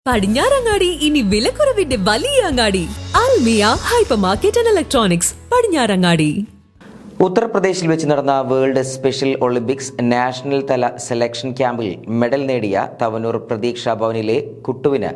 പടിഞ്ഞാറങ്ങാടി ഇനി വിലക്കുറവിന്റെ വലിയ അങ്ങാടി Almiya hyper market and electronics Padinjarangadi. ഉത്തർപ്രദേശിൽ വെച്ച് നടന്ന വേൾഡ് സ്പെഷ്യൽ ഒളിമ്പിക്സ് നാഷണൽ തല സെലക്ഷൻ ക്യാമ്പിൽ മെഡൽ നേടിയ തവനൂർ പ്രതീക്ഷാ ഭവനിലെ കുട്ടുവിന്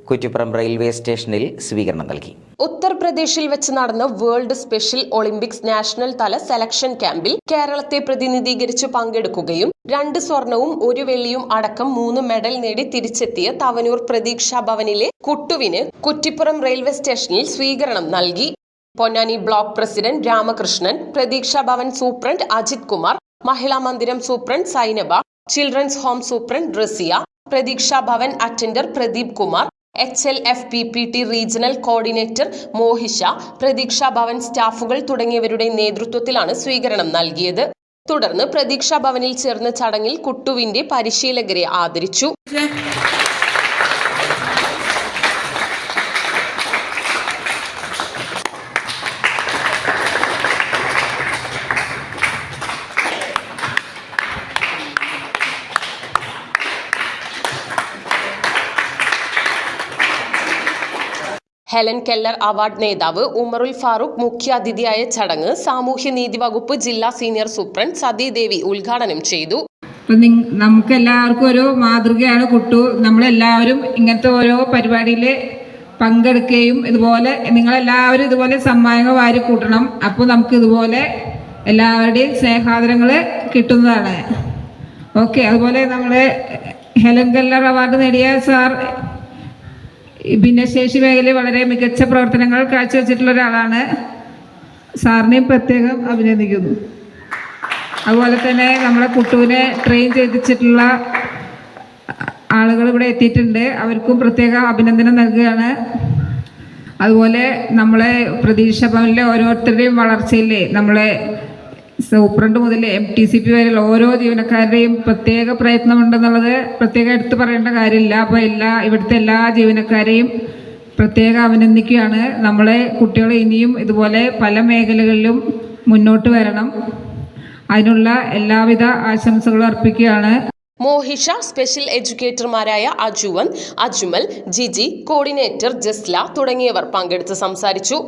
കുറ്റിപ്പുറം റെയിൽവേ സ്റ്റേഷനിൽ സ്വീകരണം നൽകി. ഉത്തർപ്രദേശിൽ വെച്ച് നടന്ന വേൾഡ് സ്പെഷ്യൽ ഒളിമ്പിക്സ് നാഷണൽ തല സെലക്ഷൻ ക്യാമ്പിൽ കേരളത്തെ പ്രതിനിധീകരിച്ച് പങ്കെടുക്കുകയും 2 സ്വർണവും 1 വെള്ളിയും അടക്കം 3 മെഡൽ നേടി തിരിച്ചെത്തിയ തവനൂർ പ്രതീക്ഷാ ഭവനിലെ കുട്ടുവിന് കുറ്റിപ്പുറം റെയിൽവേ സ്റ്റേഷനിൽ സ്വീകരണം നൽകി. Ponnani block president Ramakrishnan, Pratheeksha Bhavan superintendent Ajith Kumar, Mahila Mandiram superintendent Sainaba, children's home superintendent Raziya, Pratheeksha Bhavan attender Pradeep Kumar, HLFPPT regional coordinator Mohisha, Pratheeksha Bhavan സ്റ്റാഫുകൾ തുടങ്ങിയവരുടെ നേതൃത്വത്തിലാണ് സ്വീകരണം നൽകിയത്. തുടർന്ന് പ്രതീക്ഷാ ഭവനിൽ ചേർന്ന ചടങ്ങിൽ കുട്ടുവിന്റെ പരിശീലകരെ ആദരിച്ചു. ഹെലൻ കെല്ലർ അവാർഡ് നേതാവ് ഉമറുൽ ഫാറൂഖ് മുഖ്യാതിഥിയായ ചടങ്ങ് സാമൂഹ്യനീതി വകുപ്പ് ജില്ലാ സീനിയർ സൂപ്രണ്ട് സതീദേവി ഉദ്ഘാടനം ചെയ്തു. നമുക്ക് എല്ലാവർക്കും ഒരു മാതൃകയാണ് കുട്ടു. നമ്മളെല്ലാവരും ഇങ്ങനത്തെ ഓരോ പരിപാടിയിൽ പങ്കെടുക്കുകയും ഇതുപോലെ നിങ്ങളെല്ലാവരും ഇതുപോലെ സമ്മാനങ്ങൾ വാരി കൂട്ടണം. അപ്പോൾ നമുക്ക് ഇതുപോലെ എല്ലാവരുടെയും സ്നേഹാദരങ്ങൾ കിട്ടുന്നതാണ്. ഓക്കെ. അതുപോലെ നമ്മുടെ ഹെലൻ കെല്ലർ അവാർഡ് നേടിയ സാർ ഭിന്നശേഷി മേഖലയിൽ വളരെ മികച്ച പ്രവർത്തനങ്ങൾ കാഴ്ചവെച്ചിട്ടുള്ള ഒരാളാണ്. സാറിനെയും പ്രത്യേകം അഭിനന്ദിക്കുന്നു. അതുപോലെ തന്നെ നമ്മളെ കുട്ടുവിനെ ട്രെയിൻ ചെയ്തിട്ടുള്ള ആളുകൾ ഇവിടെ എത്തിയിട്ടുണ്ട്. അവർക്കും പ്രത്യേക അഭിനന്ദനം നൽകുകയാണ്. അതുപോലെ നമ്മളെ പ്രതീക്ഷാ ഭവനിലെ ഓരോരുത്തരുടെയും വളർച്ചയിലെ നമ്മളെ സൂപ്രണ്ട് മുതൽ MTCP വരെയുള്ള ഓരോ ജീവനക്കാരുടെയും പ്രത്യേക പ്രയത്നമുണ്ടെന്നുള്ളത് പ്രത്യേകം എടുത്തു പറയേണ്ട കാര്യമില്ല. അപ്പോൾ ഇവിടുത്തെ എല്ലാ ജീവനക്കാരെയും പ്രത്യേകം അഭിനന്ദിക്കുകയാണ്. നമ്മളെ കുട്ടികൾ ഇനിയും ഇതുപോലെ പല മേഖലകളിലും മുന്നോട്ട് വരണം. അതിനുള്ള എല്ലാവിധ ആശംസകളും അർപ്പിക്കുകയാണ്. മോഹിഷ, സ്പെഷ്യൽ എഡ്യൂക്കേറ്റർമാരായ അജുവൻ, അജ്മൽ, ജിജി, കോർഡിനേറ്റർ ജസ്ല തുടങ്ങിയവർ പങ്കെടുത്ത് സംസാരിച്ചു.